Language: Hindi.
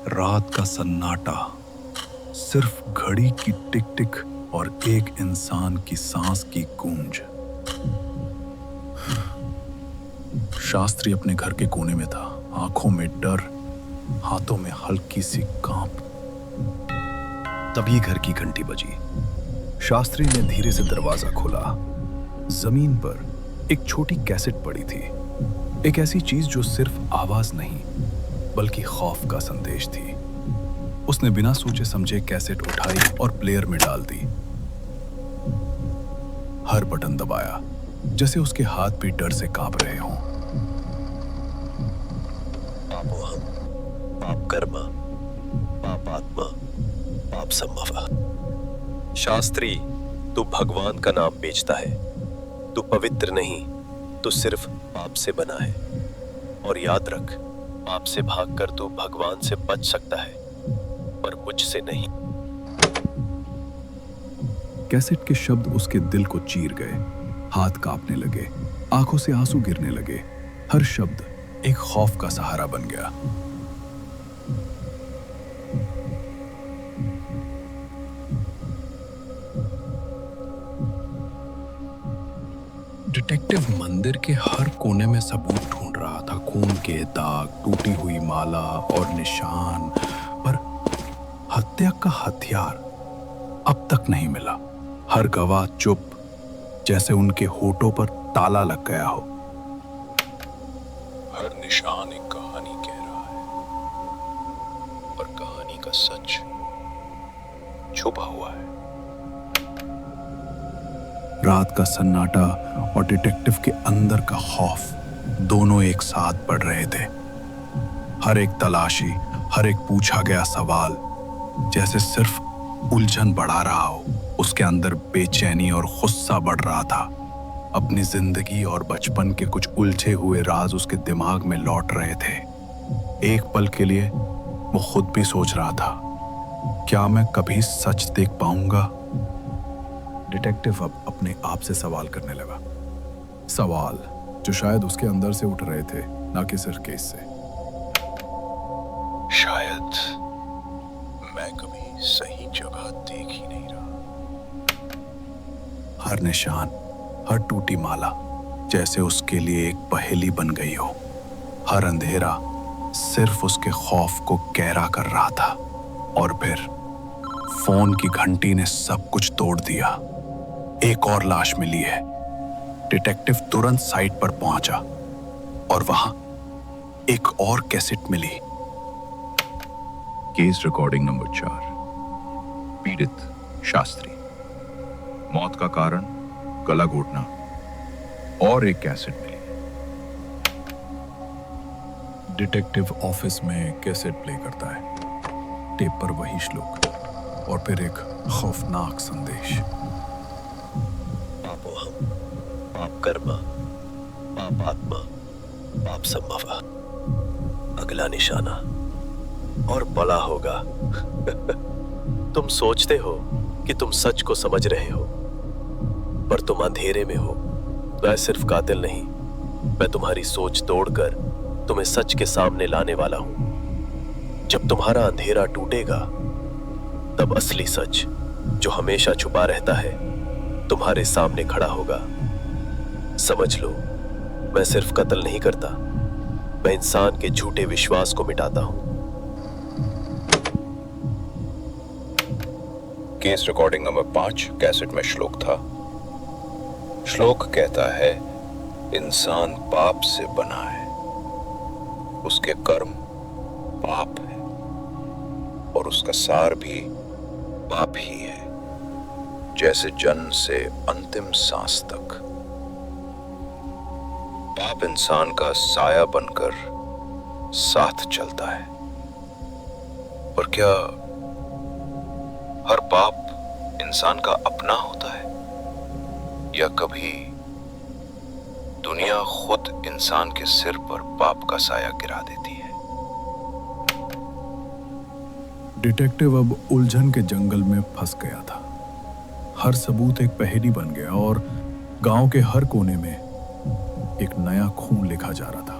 रात का सन्नाटा, सिर्फ घड़ी की टिक टिक और एक इंसान की सांस की गूंज। शास्त्री अपने घर के कोने में था, आंखों में डर, हाथों में हल्की सी कांप। तभी घर की घंटी बजी। शास्त्री ने धीरे से दरवाजा खोला। जमीन पर एक छोटी कैसेट पड़ी थी, एक ऐसी चीज जो सिर्फ आवाज नहीं बल्कि खौफ का संदेश थी। उसने बिना सोचे समझे कैसेट उठाई और प्लेयर में डाल दी। हर बटन दबाया, जैसे उसके हाथ भी डर से कांप रहे हों। पापोहम, पाप कर्म, पाप आत्मा, पाप संभव। शास्त्री, तू भगवान का नाम बेचता है। तू पवित्र नहीं, तू सिर्फ पाप से बना है। और याद रख, पाप से भागकर तू भगवान से बच सकता है, पर मुझसे नहीं। कैसेट के शब्द उसके दिल को चीर गए। हाथ कांपने लगे, आंखों से आंसू गिरने लगे। हर शब्द एक खौफ का सहारा बन गया। डिटेक्टिव मंदिर के हर कोने में सबूत ढूंढ रहा था, खून के दाग, टूटी हुई माला और निशान, पर हत्या का हथियार अब तक नहीं मिला। हर गवाह चुप, जैसे उनके होठों पर ताला लग गया हो। हर निशान एक कहानी कह रहा है, और कहानी का सच छुपा हुआ है। रात का सन्नाटा और डिटेक्टिव के अंदर का खौफ दोनों एक साथ बढ़ रहे थे। हर एक तलाशी, हर एक पूछा गया सवाल जैसे सिर्फ उलझन बढ़ा रहा हो। उसके अंदर बेचैनी और गुस्सा बढ़ रहा था। अपनी जिंदगी और बचपन के कुछ उलझे हुए राज उसके दिमाग में लौट रहे थे। एक पल के लिए वो खुद भी सोच रहा था, क्या मैं कभी सच देख पाऊंगा? डिटेक्टिव अब अपने आप से सवाल करने लगा, सवाल जो शायद उसके अंदर से उठ रहे थे, ना कि सिर्फ केस से। शायद मैं कभी सही जगह देख ही नहीं रहा। हर निशान, हर टूटी माला जैसे उसके लिए एक पहेली बन गई हो। हर अंधेरा सिर्फ उसके खौफ को गहरा कर रहा था। और फिर फोन की घंटी ने सब कुछ तोड़ दिया। एक और लाश मिली है। डिटेक्टिव तुरंत साइट पर पहुंचा और वहां एक और कैसेट मिली। केस रिकॉर्डिंग नंबर 4, पीड़ित शास्त्री, मौत का कारण गला घोटना। और एक कैसेट मिली। डिटेक्टिव ऑफिस में कैसेट प्ले करता है। टेप पर वही श्लोक और फिर एक खौफनाक संदेश। पापोहम, पाप कर्म, पाप आत्मा, पाप संभव। अगला निशाना और बड़ा होगा। तुम सोचते हो कि तुम सच को समझ रहे हो, पर तुम अंधेरे में हो। मैं सिर्फ कातिल नहीं, मैं तुम्हारी सोच तोड़कर तुम्हें सच के सामने लाने वाला हूं। जब तुम्हारा अंधेरा टूटेगा, तब असली सच, जो हमेशा छुपा रहता है, तुम्हारे सामने खड़ा होगा। समझ लो, मैं सिर्फ कत्ल नहीं करता, मैं इंसान के झूठे विश्वास को मिटाता हूं। केस रिकॉर्डिंग नंबर 5, कैसेट में श्लोक था। श्लोक कहता है, इंसान पाप से बना है, उसके कर्म पाप है और उसका सार भी पाप ही है, जैसे जन्म से अंतिम सांस तक। पाप इंसान का साया बनकर साथ चलता है। पर क्या हर पाप इंसान का अपना होता है, या कभी दुनिया खुद इंसान के सिर पर पाप का साया गिरा देती है? डिटेक्टिव अब उलझन के जंगल में फंस गया था। हर सबूत एक पहेली बन गया और गांव के हर कोने में एक नया खून लिखा जा रहा था।